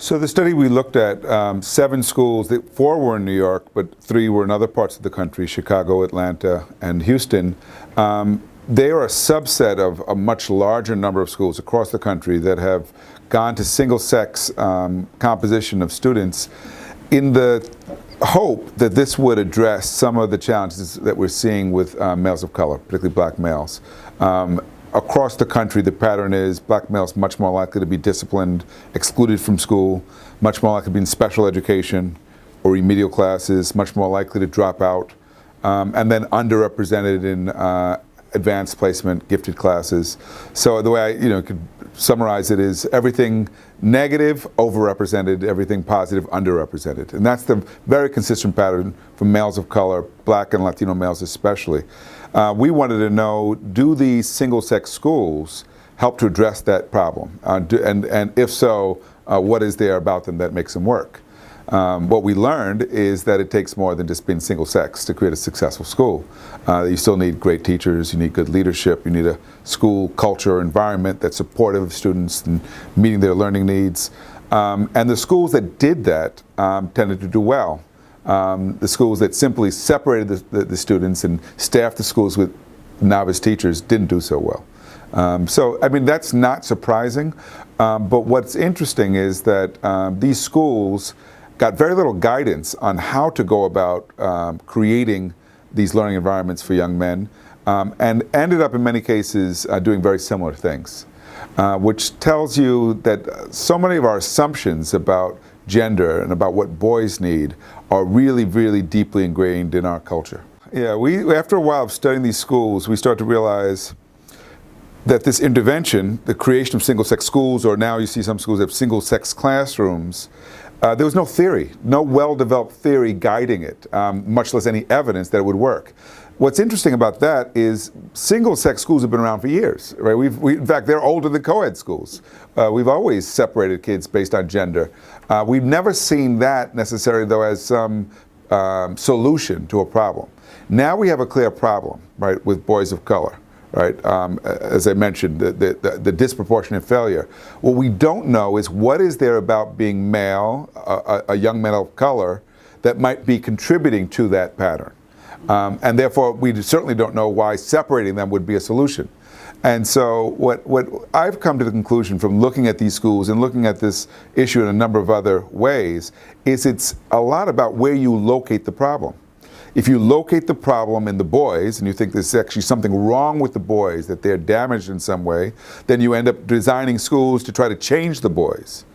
So the study we looked at, 7 schools, 4 were in New York, but 3 were in other parts of the country, Chicago, Atlanta, and Houston. They are a subset of a much larger number of schools across the country that have gone to single-sex composition of students in the hope that this would address some of the challenges that we're seeing with males of color, particularly black males. Across the country, the pattern is black males much more likely to be disciplined, excluded from school, much more likely to be in special education or remedial classes, much more likely to drop out, and then underrepresented in advanced placement, gifted classes. So the way I could summarize it is everything negative, overrepresented, everything positive, underrepresented. And that's the very consistent pattern for males of color, black and Latino males especially. We wanted to know, do these single-sex schools help to address that problem? And if so, what is there about them that makes them work? What we learned is that it takes more than just being single-sex to create a successful school. You still need great teachers, you need good leadership, you need a school culture environment that's supportive of students and meeting their learning needs. And the schools that did that tended to do well. The schools that simply separated the students and staffed the schools with novice teachers didn't do so well. So, I mean, that's not surprising. But what's interesting is that these schools got very little guidance on how to go about creating these learning environments for young men, and ended up in many cases doing very similar things, which tells you that so many of our assumptions about gender and about what boys need are really, really deeply ingrained in our culture. Yeah, after a while of studying these schools, we start to realize that this intervention, the creation of single-sex schools, or now you see some schools have single-sex classrooms, there was no theory, no well-developed theory guiding it, much less any evidence that it would work. What's interesting about that is single-sex schools have been around for years, right? In fact, they're older than co-ed schools. We've always separated kids based on gender. We've never seen that necessarily, though, as some solution to a problem. Now we have a clear problem, right, with boys of color. Right, as I mentioned, the disproportionate failure. What we don't know is what is there about being male, a young man of color, that might be contributing to that pattern. And therefore, we certainly don't know why separating them would be a solution. And so what I've come to the conclusion from looking at these schools and looking at this issue in a number of other ways is it's a lot about where you locate the problem. If you locate the problem in the boys and you think there's actually something wrong with the boys, that they're damaged in some way, then you end up designing schools to try to change the boys.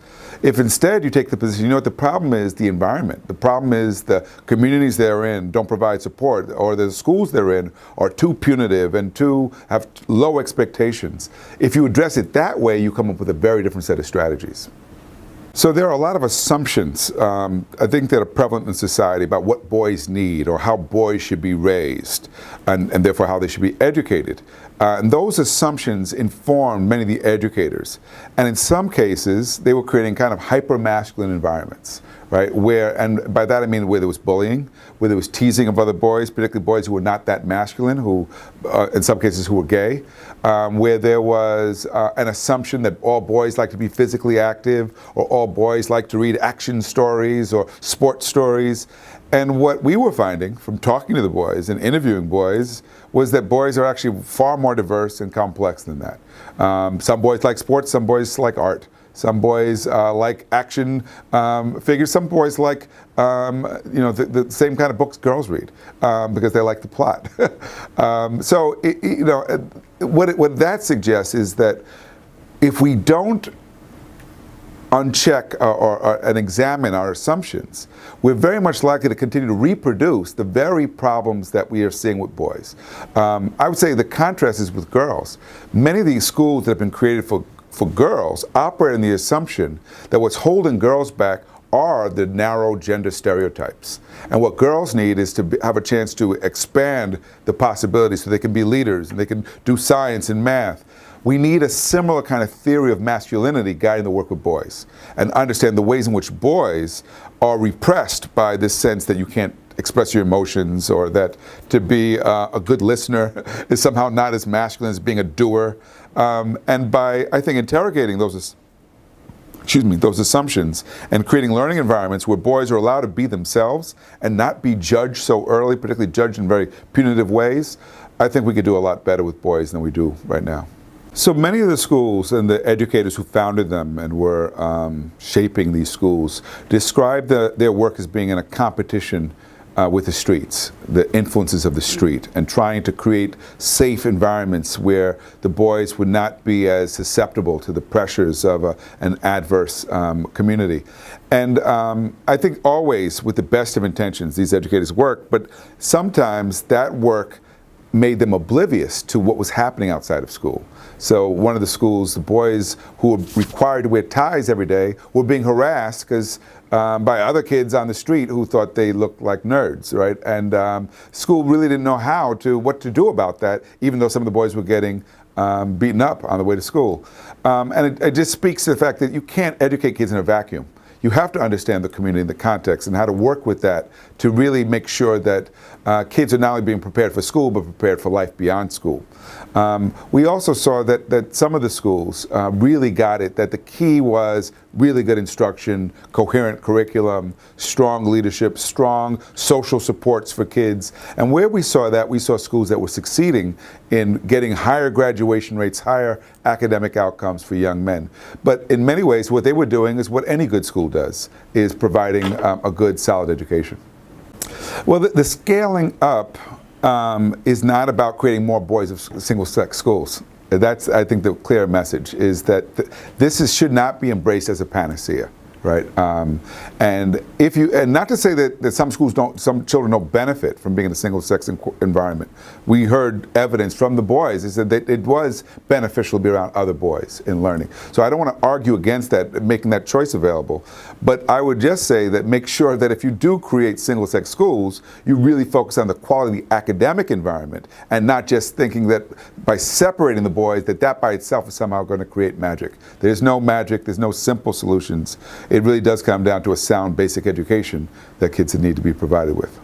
If instead you take the position, you know what the problem is? The environment. The problem is the communities they're in don't provide support, or the schools they're in are too punitive and have low expectations. If you address it that way, you come up with a very different set of strategies. So there are a lot of assumptions, I think, that are prevalent in society about what boys need or how boys should be raised, and therefore how they should be educated. And those assumptions informed many of the educators. And in some cases, they were creating kind of hyper-masculine environments, right? And by that I mean where there was bullying, where there was teasing of other boys, particularly boys who were not that masculine, who, in some cases, who were gay, where there was an assumption that all boys like to be physically active, or all boys like to read action stories or sports stories. And what we were finding from talking to the boys and interviewing boys was that boys are actually far more diverse and complex than that. Some boys like sports, some boys like art. Some boys like action figures. Some boys like the same kind of books girls read because they like the plot. What that suggests is that if we don't uncheck and examine our assumptions, we're very much likely to continue to reproduce the very problems that we are seeing with boys. I would say the contrast is with girls. Many of these schools that have been created for girls operate on the assumption that what's holding girls back are the narrow gender stereotypes. And what girls need is to have a chance to expand the possibilities so they can be leaders and they can do science and math. We need a similar kind of theory of masculinity guiding the work with boys, and understand the ways in which boys are repressed by this sense that you can't express your emotions, or that to be a good listener is somehow not as masculine as being a doer. And by, I think, interrogating those those assumptions, and creating learning environments where boys are allowed to be themselves and not be judged so early, particularly judged in very punitive ways, I think we could do a lot better with boys than we do right now. So many of the schools and the educators who founded them and were shaping these schools described their work as being in a competition with the streets, the influences of the street, and trying to create safe environments where the boys would not be as susceptible to the pressures of an adverse community. And I think always with the best of intentions these educators work, but sometimes that work made them oblivious to what was happening outside of school. So one of the schools, the boys who were required to wear ties every day were being harassed because by other kids on the street who thought they looked like nerds, right? And school really didn't know what to do about that, even though some of the boys were getting beaten up on the way to school. And it just speaks to the fact that you can't educate kids in a vacuum. You have to understand the community and the context and how to work with that to really make sure that kids are not only being prepared for school, but prepared for life beyond school. We also saw that some of the schools really got it, that the key was really good instruction, coherent curriculum, strong leadership, strong social supports for kids. And where we saw that, we saw schools that were succeeding in getting higher graduation rates, higher academic outcomes for young men. But in many ways, what they were doing is what any good school does, is providing a good, solid education. Well, the scaling up is not about creating more boys of single-sex schools. That's, I think, the clear message is that this should not be embraced as a panacea, right? And not to say that some children don't benefit from being in a single-sex environment. We heard evidence from the boys is that it was beneficial to be around other boys in learning. So I don't want to argue against that, making that choice available. But I would just say that make sure that if you do create single-sex schools, you really focus on the quality of the academic environment and not just thinking that by separating the boys, that by itself is somehow going to create magic. There's no magic. There's no simple solutions. It really does come down to a sound basic education that kids need to be provided with.